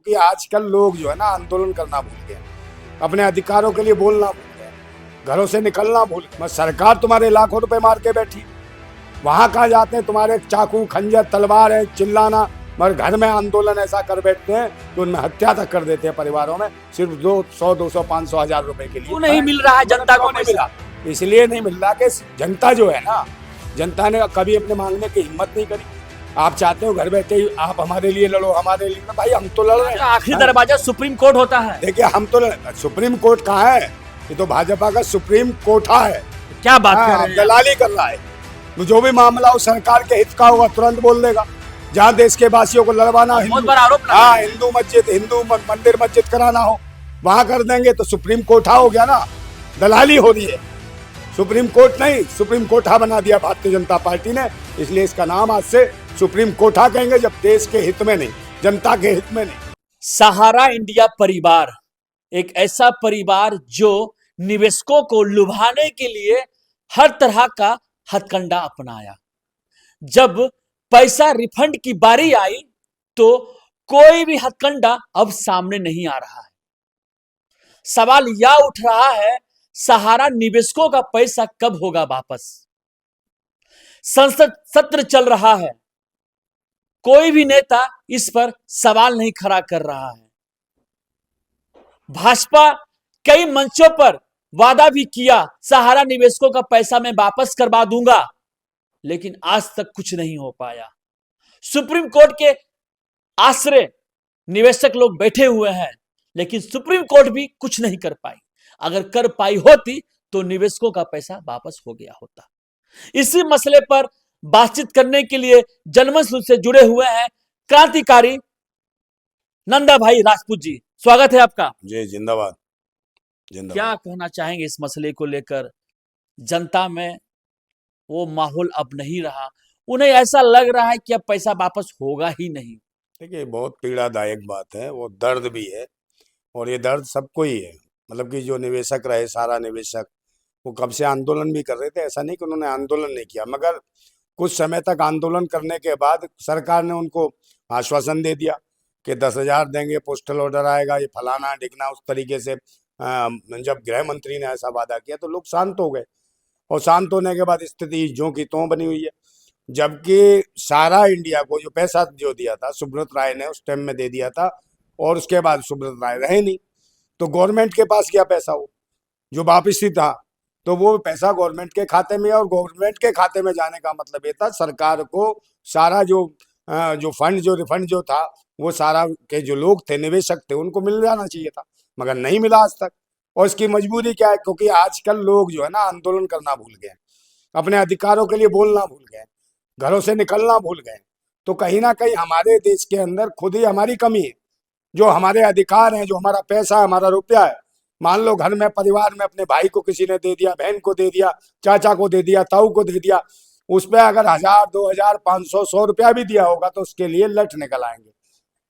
क्योंकि आजकल लोग जो है ना आंदोलन करना भूल गए, अपने अधिकारों के लिए बोलना भूल गए, घरों से निकलना भूल गए। बस सरकार तुम्हारे लाखों रुपए मार के बैठी, वहां कहाँ जाते हैं तुम्हारे चाकू खंजर तलवार है चिल्लाना, मगर घर में आंदोलन ऐसा कर बैठते हैं कि उनमें हत्या तक कर देते हैं परिवारों में, सिर्फ 100, 200, 500, 1000 रुपए के लिए। क्यों नहीं मिल रहा है जनता को? नहीं मिला, इसलिए नहीं मिल रहा कि जनता जो है ना, जनता ने कभी अपने मांगने की हिम्मत नहीं करी। आप चाहते हो घर बैठे ही आप हमारे लिए लड़ो, हमारे लिए, भाई हम तो लड़ रहे हैं। आखिरी दरवाजा सुप्रीम कोर्ट होता है। देखिए हम तो सुप्रीम कोर्ट कहाँ है, ये तो भाजपा का सुप्रीम कोठा है। क्या बात कर रहे हैं? दलाली कर रहा है। जो भी मामला हो सरकार के हित का होगा तुरंत बोल देगा। जहाँ देश के वासियों को लड़वाना, बहुत बड़ा आरोप लगा। हाँ, हिंदू मस्जिद, हिंदू मंदिर मस्जिद कराना हो वहां कर देंगे, तो सुप्रीम कोठा हो गया ना। दलाली हो रही है, सुप्रीम कोर्ट नहीं सुप्रीम कोठा बना दिया भारतीय जनता पार्टी ने, इसलिए इसका नाम आज से सुप्रीम कोठा कहेंगे, जब देश के हित में नहीं, जनता के हित में नहीं। सहारा इंडिया परिवार एक ऐसा परिवार जो निवेशकों को लुभाने के लिए हर तरह का हथकंडा अपनाया। जब पैसा रिफंड की बारी आई तो कोई भी हथकंडा अब सामने नहीं आ रहा है। सवाल यह उठ रहा है, सहारा निवेशकों का पैसा कब होगा वापस? संसद सत्र चल रहा है, कोई भी नेता इस पर सवाल नहीं खड़ा कर रहा है। भाजपा कई मंचों पर वादा भी किया, सहारा निवेशकों का पैसा मैं वापस करवा दूंगा, लेकिन आज तक कुछ नहीं हो पाया। सुप्रीम कोर्ट के आश्रय निवेशक लोग बैठे हुए हैं, लेकिन सुप्रीम कोर्ट भी कुछ नहीं कर पाई। अगर कर पाई होती तो निवेशकों का पैसा वापस हो गया होता। इसी मसले पर बातचीत करने के लिए जनमंच से जुड़े हुए हैं क्रांतिकारी नंदा भाई राजपूत जी। स्वागत है आपका। जी जिंदाबाद, जिंदाबाद। क्या कहना चाहेंगे इस मसले को लेकर? जनता में वो माहौल अब नहीं रहा, उन्हें ऐसा लग रहा है कि अब पैसा वापस होगा ही नहीं। देखिए बहुत पीड़ादायक बात है, वो दर्द भी है, और ये दर्द सबको ही है। मतलब कि जो निवेशक रहे, सारा निवेशक, वो कब से आंदोलन भी कर रहे थे, ऐसा नहीं कि उन्होंने आंदोलन नहीं किया, मगर कुछ समय तक आंदोलन करने के बाद सरकार ने उनको आश्वासन दे दिया कि 10,000 देंगे, पोस्टल ऑर्डर आएगा, ये फलाना ढिकना, उस तरीके से जब गृह मंत्री ने ऐसा वादा किया तो लोग शांत हो गए, और शांत होने के बाद स्थिति ज्यों की त्यों बनी हुई है। जबकि सारा इंडिया को जो पैसा जो दिया था सुब्रत राय ने उस टाइम में दे दिया था, और उसके बाद सुब्रत राय रहे नहीं, तो गवर्नमेंट के पास क्या पैसा हो जो वापसी था, तो वो पैसा गवर्नमेंट के खाते में, और गवर्नमेंट के खाते में जाने का मतलब ये था सरकार को सारा जो फंड जो रिफंड जो था वो सारा के जो लोग थे, निवेशक थे, उनको मिल जाना चाहिए था, मगर नहीं मिला आज तक। और इसकी मजबूरी क्या है, क्योंकि आजकल लोग जो है ना आंदोलन करना भूल गए, अपने अधिकारों के लिए बोलना भूल गए, घरों से निकलना भूल गए। तो कहीं ना कहीं हमारे देश के अंदर खुद ही हमारी कमी है। जो हमारे अधिकार हैं, जो हमारा पैसा है, हमारा रुपया है, मान लो घर में परिवार में अपने भाई को किसी ने दे दिया, बहन को दे दिया, चाचा को दे दिया, ताऊ को दे दिया, उस पर अगर 1000, 2000, 500, 100 रुपया भी दिया होगा तो उसके लिए लठ निकल आएंगे।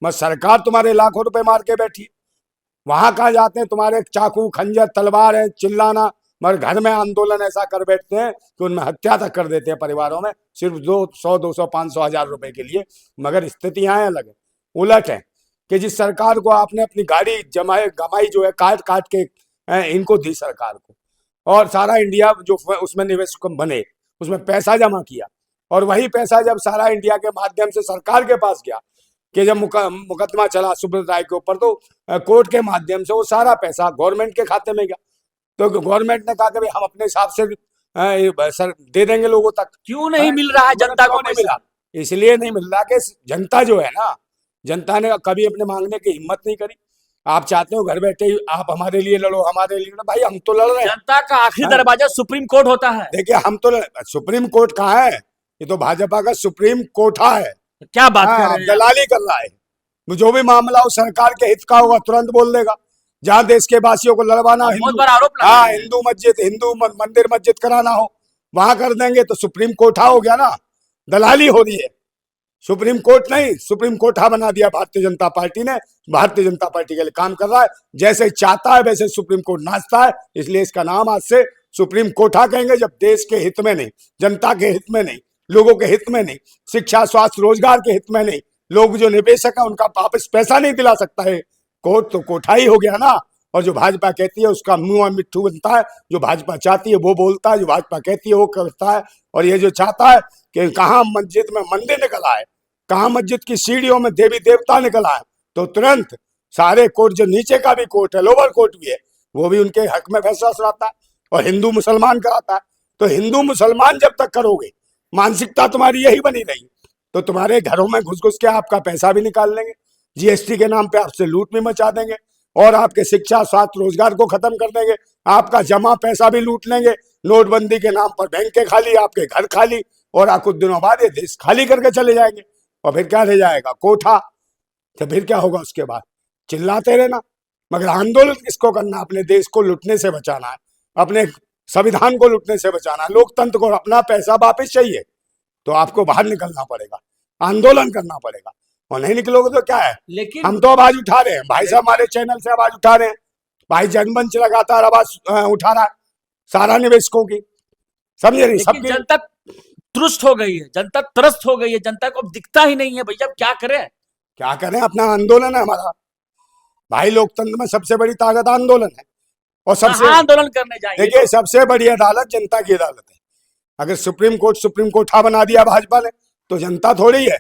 मगर सरकार तुम्हारे लाखों रुपए मार के बैठी, वहां कहाँ जाते हैं तुम्हारे चाकू खंजर तलवार है चिल्लाना, मगर घर में आंदोलन ऐसा कर बैठते हैं कि उनमें हत्या तक कर देते हैं परिवारों में, सिर्फ 100, 200, 500, 1000 रुपए के लिए। मगर स्थितियां अलग है, उलट है कि जिस सरकार को आपने अपनी गाड़ी कमाई जो है काट काट के इनको दी सरकार को, और सारा इंडिया जो उसमें निवेशक बने, उसमें पैसा जमा किया, और वही पैसा जब सारा इंडिया के माध्यम से सरकार के पास गया, कि जब मुकदमा चला सुब्रत राय के ऊपर, तो कोर्ट के माध्यम से वो सारा पैसा गवर्नमेंट के खाते में गया। तो गवर्नमेंट ने कहा कि भाई हम अपने हिसाब से सर दे देंगे लोगों तक। क्यों नहीं मिल रहा है जनता को? नहीं मिला, इसलिए नहीं मिल रहा कि जनता जो है ना, जनता ने कभी अपने मांगने की हिम्मत नहीं करी। आप चाहते हो घर बैठे ही आप हमारे लिए लड़ो, हमारे लिए, भाई हम तो लड़ रहे हैं। जनता का आखिरी दरवाजा सुप्रीम कोर्ट होता है। देखिए हम तो सुप्रीम कोर्ट कहाँ है, ये तो भाजपा का सुप्रीम कोठा है। क्या बात कर रहे हैं? दलाली कर रहा है। जो भी मामला हो सरकार के हित का होगा तुरंत बोल देगा। जहाँ देश के वासियों को लड़वाना, बहुत बड़ा आरोप लगा। हाँ, हिंदू मस्जिद, हिंदू मंदिर मस्जिद कराना हो वहां कर देंगे, तो सुप्रीम कोठा हो गया ना। दलाली हो रही है, सुप्रीम कोर्ट नहीं सुप्रीम कोठा बना दिया भारतीय जनता पार्टी ने। भारतीय जनता पार्टी के लिए काम कर रहा है, जैसे चाहता है वैसे सुप्रीम कोर्ट नाचता है, इसलिए इसका नाम आज से सुप्रीम कोठा कहेंगे, जब देश के हित में नहीं, जनता के हित में नहीं, लोगों के हित में नहीं, शिक्षा स्वास्थ्य रोजगार के हित में नहीं, लोग जो निवेशक है उनका वापस पैसा नहीं दिला सकता है। कोर्ट तो कोठा ही हो गया ना। और जो भाजपा कहती है उसका मुंह और मिट्ठू बनता है, जो भाजपा चाहती है वो बोलता है, जो भाजपा कहती है वो करता है। और ये जो चाहता है कि कहाँ मस्जिद में मंदिर निकल आए, कहाँ मस्जिद की सीढ़ियों में देवी देवता निकल आए, तो तुरंत सारे कोर्ट, जो नीचे का भी कोर्ट है, लोअर कोर्ट भी है, वो भी उनके हक में फैसला सुनाता है और हिंदू मुसलमान कराता है। तो हिंदू मुसलमान जब तक करोगे, मानसिकता तुम्हारी यही बनी रही, तो तुम्हारे घरों में घुस घुस के आपका पैसा भी निकाल लेंगे, जीएसटी के नाम पे आपसे लूट भी मचा देंगे और आपके शिक्षा, स्वास्थ्य, रोजगार को खत्म कर देंगे। आपका जमा पैसा भी लूट लेंगे। नोटबंदी के नाम पर बैंकें खाली, आपके घर खाली, और कुछ दिनों बाद ये देश खाली करके चले जाएंगे। और फिर क्या रह जाएगा? कोठा। तो फिर क्या होगा उसके बाद? चिल्लाते रहना। मगर आंदोलन किसको करना? अपने देश को लुटने से बचाना है, अपने संविधान को लुटने से बचाना है, लोकतंत्र को। अपना पैसा वापस चाहिए तो आपको बाहर निकलना पड़ेगा, आंदोलन करना पड़ेगा। और नहीं निकलोगे तो क्या है? लेकिन हम तो आवाज उठा रहे हैं, भाई साहब हमारे चैनल से आवाज उठा रहे हैं, भाई जनमंच लगातार आवाज उठा रहा है सारा निवेशकों की, समझे नहीं? लेकिन सबकी जनता तुरुष्ट हो गई है, जनता त्रस्त हो गई है, जनता को अब दिखता ही नहीं है भैया, अब क्या करें। क्या करें? अपना आंदोलन है हमारा भाई। लोकतंत्र में सबसे बड़ी ताकत आंदोलन है। और सबसे कहाँ आंदोलन करने जाएंगे देखिए, लोग? सबसे बड़ी अदालत जनता की अदालत है। अगर सुप्रीम कोर्ट बना दिया भाजपा ने, तो जनता थोड़ी है,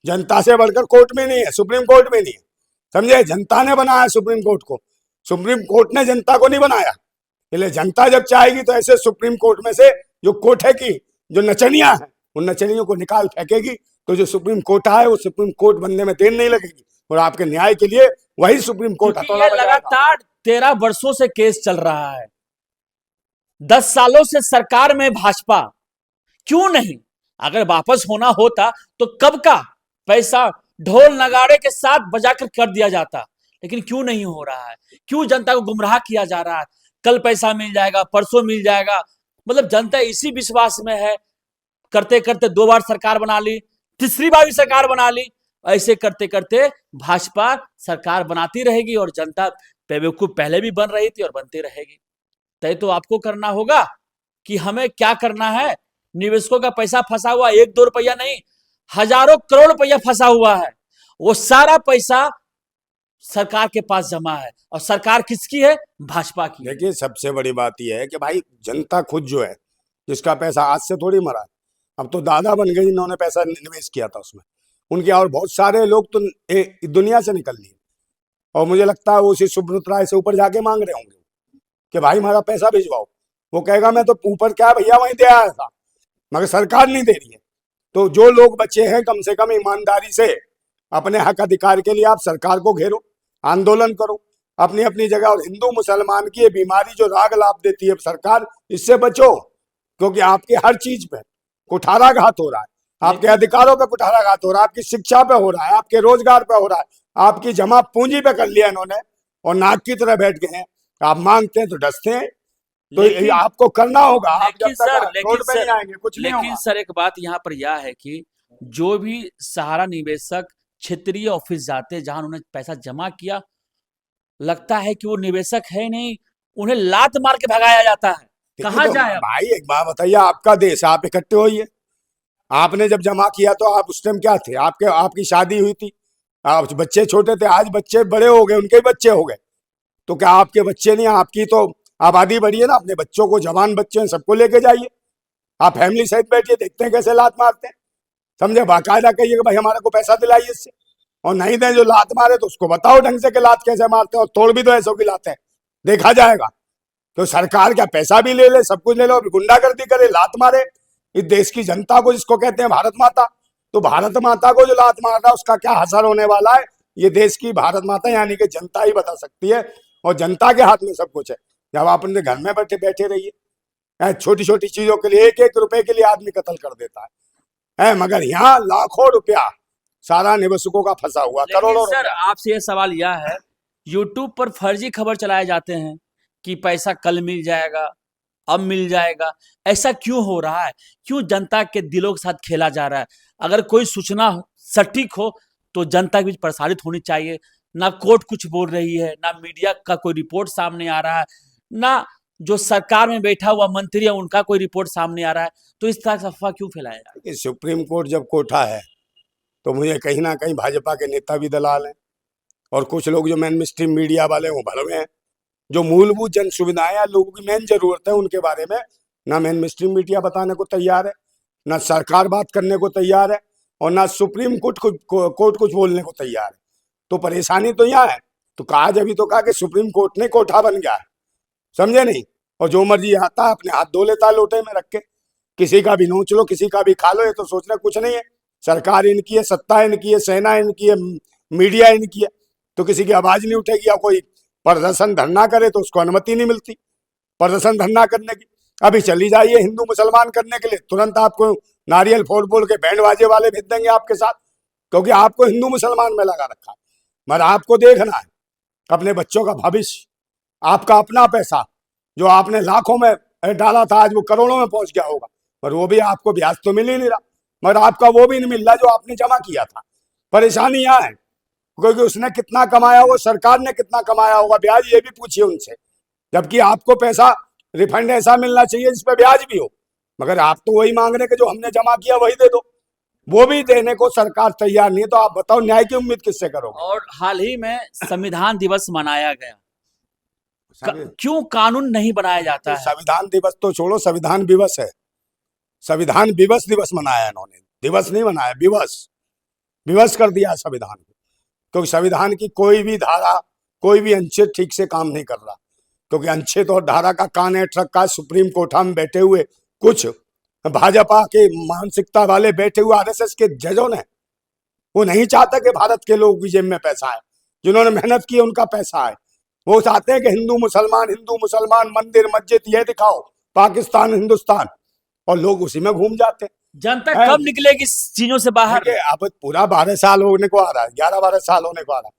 जनता से बढ़कर कोर्ट में नहीं है, सुप्रीम कोर्ट में नहीं है, समझे? जनता ने बनाया सुप्रीम कोर्ट को, सुप्रीम कोर्ट ने जनता को नहीं बनाया। इसलिए जनता जब चाहेगी तो ऐसे सुप्रीम कोर्ट में से जो कोठे की जो नचनियां हैं, उन नचनियों को निकाल फेंकेगी। तो जो सुप्रीम कोर्ट है वो सुप्रीम कोर्ट बनने में देर नहीं लगेगी, और आपके न्याय के लिए वही सुप्रीम कोर्ट क्योंकि हथौड़ा ये बजाएगा। लगातार 13 वर्षों से केस चल रहा है, 10 सालों से सरकार में भाजपा, क्यों नहीं? अगर वापस होना होता तो कब का पैसा ढोल नगाड़े के साथ बजाकर कर दिया जाता, लेकिन क्यों नहीं हो रहा है? क्यों जनता को गुमराह किया जा रहा है? कल पैसा मिल जाएगा, परसों मिल जाएगा, मतलब जनता इसी विश्वास में है। करते करते 2 बार सरकार बना ली, तीसरी बार भी सरकार बना ली, ऐसे करते करते भाजपा सरकार बनाती रहेगी और जनता बेवकूफ पहले भी बन रही थी और बनती रहेगी। तय तो आपको करना होगा कि हमें क्या करना है। निवेशकों का पैसा फंसा हुआ 1-2 रुपया नहीं, हजारों करोड़ रुपया फंसा हुआ है। वो सारा पैसा सरकार के पास जमा है, और सरकार किसकी है? भाजपा की। देखिए, सबसे बड़ी बात यह है कि भाई जनता खुद जो है, जिसका पैसा आज से थोड़ी मरा है, अब तो दादा बन गए जिन्होंने पैसा निवेश किया था उसमें, उनके और बहुत सारे लोग तो दुनिया से निकल लिए। और मुझे लगता है वो उसी सुब्रत राय से ऊपर जाके मांग रहे होंगे कि भाई हमारा पैसा भिजवाओ। वो कहेगा मैं तो ऊपर क्या भैया वहीं दे आया था, मगर सरकार नहीं दे रही है। तो जो लोग बचे हैं, कम से कम ईमानदारी से अपने हक अधिकार के लिए आप सरकार को घेरो, आंदोलन करो अपनी अपनी जगह। और हिंदू मुसलमान की ये बीमारी जो राग लाभ देती है सरकार, इससे बचो, क्योंकि आपके हर चीज पे कुठाराघात हो रहा है, आपके अधिकारों पे कुठाराघात हो रहा है, आपकी शिक्षा पे हो रहा है, आपके रोजगार पे हो रहा है, आपकी जमा पूंजी पे कर लिया इन्होंने और नाक की तरह बैठ गए हैं। आप मांगते हैं तो डसते हैं। तो ये आपको करना होगा। आप जब तक रोड पे नहीं आएंगे कुछ नहीं होगा। लेकिन सर एक बात यहाँ पर यह है कि जो भी सहारा निवेशक क्षेत्रीय ऑफिस जाते हैं जहां उन्होंने पैसा जमा किया, लगता है कि वो निवेशक है नहीं, उन्हें लात मार के भगाया जाता है। कहाँ तो जाए अब? भाई एक बात बताइए, आपका देश, आप इकट्ठे होइए। आपने जब जमा किया तो आप उस टाइम क्या थे? आपकी शादी हुई थी, आप बच्चे छोटे थे, आज बच्चे बड़े हो गए, उनके बच्चे हो गए। तो क्या आपके बच्चे नहीं? आपकी तो आबादी बढ़ी है ना। अपने बच्चों को, जवान बच्चे हैं, सबको लेके जाइए। आप फैमिली सहित बैठिए, देखते हैं कैसे लात मारते हैं, समझे? बाकायदा कहिए कि भाई हमारे को पैसा दिलाइए इससे। और नहीं दें जो लात मारे तो उसको बताओ ढंग से कि लात कैसे मारते हैं, और तोड़ भी दो ऐसों की लातें, देखा जाएगा। तो सरकार क्या पैसा भी ले ले, सब कुछ ले लो, गुंडागर्दी करे, लात मारे इस देश की जनता को, जिसको कहते हैं भारत माता। तो भारत माता को जो लात मार रहा है उसका क्या असर होने वाला है, ये देश की भारत माता यानी कि जनता ही बता सकती है। और जनता के हाथ में सब कुछ है। जब आप अपने घर में बैठे बैठे रहिए, छोटी छोटी चीजों के लिए 1-1 रुपए के लिए आदमी कत्ल कर देता है, मगर यहाँ लाखों रुपया सारा निवेशकों का फंसा हुआ, करोड़ों सर रुपया। आपसे यह सवाल यह है, यूट्यूब पर फर्जी खबर चलाए जाते हैं कि पैसा कल मिल जाएगा, अब मिल जाएगा। ऐसा क्यों हो रहा है? क्यों जनता के दिलों के साथ खेला जा रहा है? अगर कोई सूचना सटीक हो तो जनता के बीच प्रसारित होनी चाहिए। ना कोर्ट कुछ बोल रही है, ना मीडिया का कोई रिपोर्ट सामने आ रहा है, ना जो सरकार में बैठा हुआ मंत्री है उनका कोई रिपोर्ट सामने आ रहा है। तो इस तरह से अफवाह क्यों फैलाया जा रहा है? सुप्रीम कोर्ट जब कोठा है तो मुझे कहीं ना कहीं भाजपा के नेता भी दलाल हैं, और कुछ लोग जो मेन स्ट्रीम मीडिया वाले वो भड़वे हैं। जो मूलभूत जन सुविधाएं या लोगों की मेन जरूरत है उनके बारे में ना मेन स्ट्रीम मीडिया बताने को तैयार है, ना सरकार बात करने को तैयार है, और ना सुप्रीम कोर्ट कुछ बोलने को तैयार है। तो परेशानी तो यहाँ है। तो कहा जब तो कहा कि सुप्रीम कोर्ट ने कोठा बन गया है, समझे नहीं, और जो मर्जी आता है अपने हाथ धो लेता है लोटे में रख के, किसी का भी नोच लो, किसी का भी खा लो, ये तो सोचना कुछ नहीं है। सरकार इनकी है, सत्ता इनकी है, सेना इनकी है, मीडिया इनकी है, तो किसी की आवाज नहीं उठेगी। या कोई प्रदर्शन धरना करे तो उसको अनुमति नहीं मिलती प्रदर्शन धरना करने की। अभी चली जाइए हिंदू मुसलमान करने के लिए, तुरंत आपको नारियल फोड़ के बैंड बाजे वाले भेज देंगे आपके साथ, क्योंकि आपको हिंदू मुसलमान में लगा रखा है। मगर आपको देखना है अपने बच्चों का भविष्य, आपका अपना पैसा जो आपने लाखों में डाला था आज वो करोड़ों में पहुंच गया होगा, पर वो भी आपको ब्याज तो मिल ही नहीं रहा, मगर आपका वो भी नहीं मिल रहा जो आपने जमा किया था। परेशानी यहाँ है क्योंकि उसने कितना कमाया होगा, सरकार ने कितना कमाया होगा, ब्याज ये भी पूछिए उनसे। जबकि आपको पैसा रिफंड ऐसा मिलना चाहिए जिस पर ब्याज भी हो, मगर आप तो वही मांग रहे कि जो हमने जमा किया वही दे दो, वो भी देने को सरकार तैयार नहीं है। तो आप बताओ न्याय की उम्मीद किससे करोगे। और हाल ही में संविधान दिवस मनाया गया, क्यों कानून नहीं बनाया जाता है? संविधान दिवस तो छोड़ो, संविधान दिवस है, संविधान दिवस मनाया इन्होंने, दिवस नहीं मनाया, विवश कर दिया संविधान को। क्योंकि संविधान की कोई भी धारा, कोई भी अनुच्छेद ठीक से काम नहीं कर रहा, क्योंकि अनुच्छेद और धारा का कान है ट्रक का। सुप्रीम कोर्ट में बैठे हुए कुछ भाजपा के मानसिकता वाले बैठे हुए आरएसएस के जजों ने, वो नहीं चाहता कि भारत के लोग की जेब में पैसा है, जिन्होंने मेहनत की उनका पैसा है। वो चाहते हैं कि हिंदू मुसलमान मंदिर मस्जिद ये दिखाओ, पाकिस्तान हिंदुस्तान, और लोग उसी में घूम जाते हैं। जनता कब निकलेगी इस चीजों से बाहर? अब पूरा 12 साल होने को आ रहा है, 11-12 साल होने को आ रहा है।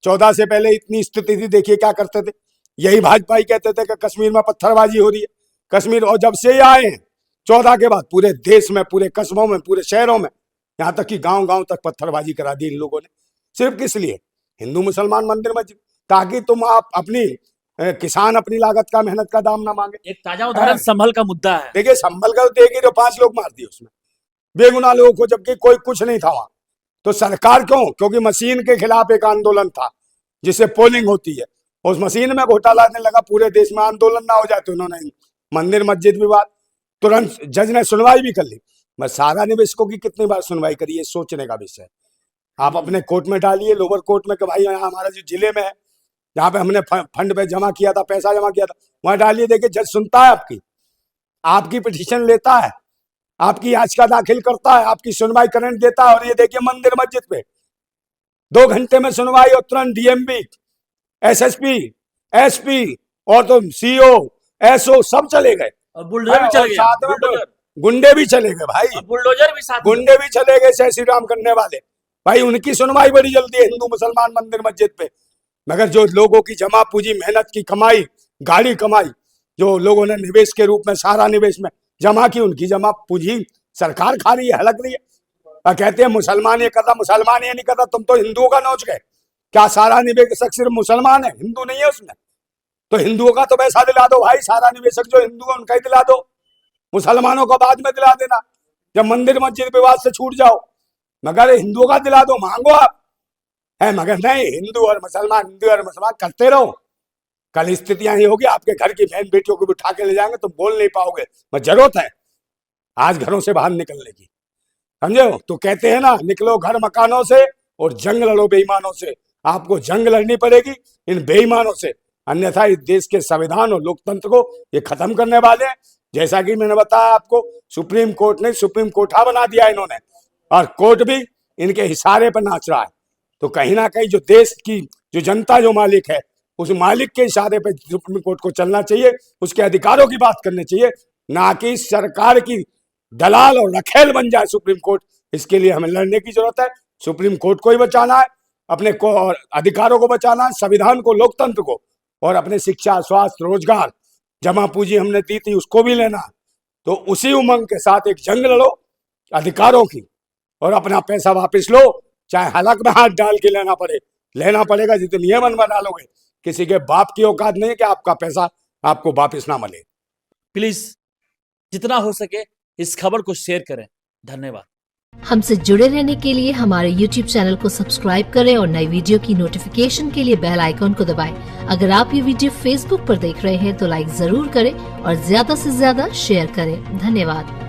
14 से पहले इतनी स्थिति थी, देखिए क्या करते थे। यही भाजपा ही कहते थे कि कश्मीर में पत्थरबाजी हो रही है, कश्मीर, और जब से आए हैं 14 के बाद पूरे देश में, पूरे कस्बों में, पूरे शहरों में, यहाँ तक कि गांव तक पत्थरबाजी करा दी इन लोगों ने। सिर्फ किस लिए? हिंदू मुसलमान मंदिर मस्जिद, ताकि तुम आप अपनी किसान अपनी लागत का, मेहनत का दाम ना मांगे। एक ताजा उदाहरण संभल का मुद्दा है। देखिए संभल का देखिए, जो 5 लोग मार दिए उसमें बेगुनाह लोगों को, जबकि कोई कुछ नहीं था वहां। तो सरकार क्यों? क्योंकि मशीन के खिलाफ एक आंदोलन था जिससे पोलिंग होती है, उस मशीन में घोटाला ने लगा, पूरे देश में आंदोलन ना हो जाए तो उन्होंने मंदिर मस्जिद विवाद तुरंत जज ने सुनवाई भी कर ली। बस सारा निवेशकों की कितनी बार सुनवाई करी है, सोचने का विषय। आप अपने कोर्ट में डालिए, लोअर कोर्ट में, कि भाई यहाँ हमारा जो जिले में है, जहाँ पे हमने फंड पे जमा किया था, पैसा जमा किया था, वहां डालिए। देखिए जज सुनता है आपकी पिटीशन लेता है, आपकी याचिका दाखिल करता है, आपकी सुनवाई करंट देता है। और ये देखिए मंदिर मस्जिद पे 2 घंटे में सुनवाई, और तुरंत डीएमपी, एसएसपी, एसपी और तो सीओ, एसओ सब चले गए, और बुलडोजर भी चले गए, साथ में गुंडे भी चले गए भाई, बुलडोजर भी साथ, गुंडे भी चले गए, जय श्री राम करने वाले भाई। उनकी सुनवाई बड़ी जल्दी है हिंदू मुसलमान मंदिर मस्जिद पे। मगर जो लोगों की जमा पूंजी, मेहनत की कमाई, गाड़ी कमाई, जो लोगों ने निवेश के रूप में, सारा निवेश में जमा की, उनकी जमा पूंजी सरकार खा रही है, हलक रही है। और कहते हैं मुसलमान ये कर रहा, मुसलमान ये नहीं कर रहा, तुम तो हिंदुओं का नोच गए। क्या सारा निवेशक सिर्फ मुसलमान है, हिंदू नहीं है उसमें? तो हिंदुओं का तो पैसा दिला दो भाई, सारा निवेशक जो हिंदू है उनका ही दिला दो, मुसलमानों का बाद में दिला देना जब मंदिर मस्जिद विवाद से छूट जाओ। मगर हिंदुओं का दिला दो, मांगो आप, है। मगर नहीं, हिंदू और मुसलमान करते रहो। कल स्थितियां ही होगी, आपके घर की बहन बेटियों को भी उठा के ले जाएंगे, तुम बोल नहीं पाओगे। बस जरूरत है आज घरों से बाहर निकलने की, समझे हो? तो कहते हैं ना, निकलो घर मकानों से और जंग लड़ो बेईमानों से। आपको जंग लड़नी पड़ेगी इन बेईमानों से, अन्यथा इस देश के संविधान और लोकतंत्र को ये खत्म करने वाले हैं। जैसा कि मैंने बताया आपको, सुप्रीम कोर्ट ने सुप्रीम कोठा बना दिया इन्होंने, और कोर्ट भी इनके इशारे पर नाच रहा है। तो कहीं ना कहीं जो देश की जो जनता जो मालिक है, उस मालिक के इशारे पे सुप्रीम कोर्ट को चलना चाहिए, उसके अधिकारों की बात करनी चाहिए, ना कि सरकार की दलाल और रखेल बन जाए सुप्रीम कोर्ट। इसके लिए हमें लड़ने की जरूरत है। सुप्रीम कोर्ट को ही बचाना है, अपने को और अधिकारों को बचाना है, संविधान को, लोकतंत्र को, और अपने शिक्षा, स्वास्थ्य, रोजगार, जमा पूंजी हमने दी थी उसको भी लेना है। तो उसी उमंग के साथ एक जंग लड़ो अधिकारों की, और अपना पैसा वापस लो, चाहे हलक में हाथ डाल के लेना पड़ेगा। जितने नियमन बना लोगे, किसी के बाप की औकात नहीं है कि आपका पैसा आपको वापस ना मिले। प्लीज जितना हो सके इस खबर को शेयर करें। धन्यवाद। हमसे जुड़े रहने के लिए हमारे YouTube चैनल को सब्सक्राइब करें और नई वीडियो की नोटिफिकेशन के लिए बेल आइकॉन को दबाएं। अगर आप ये वीडियो Facebook पर देख रहे हैं तो लाइक जरूर करें और ज्यादा से ज्यादा शेयर करें। धन्यवाद।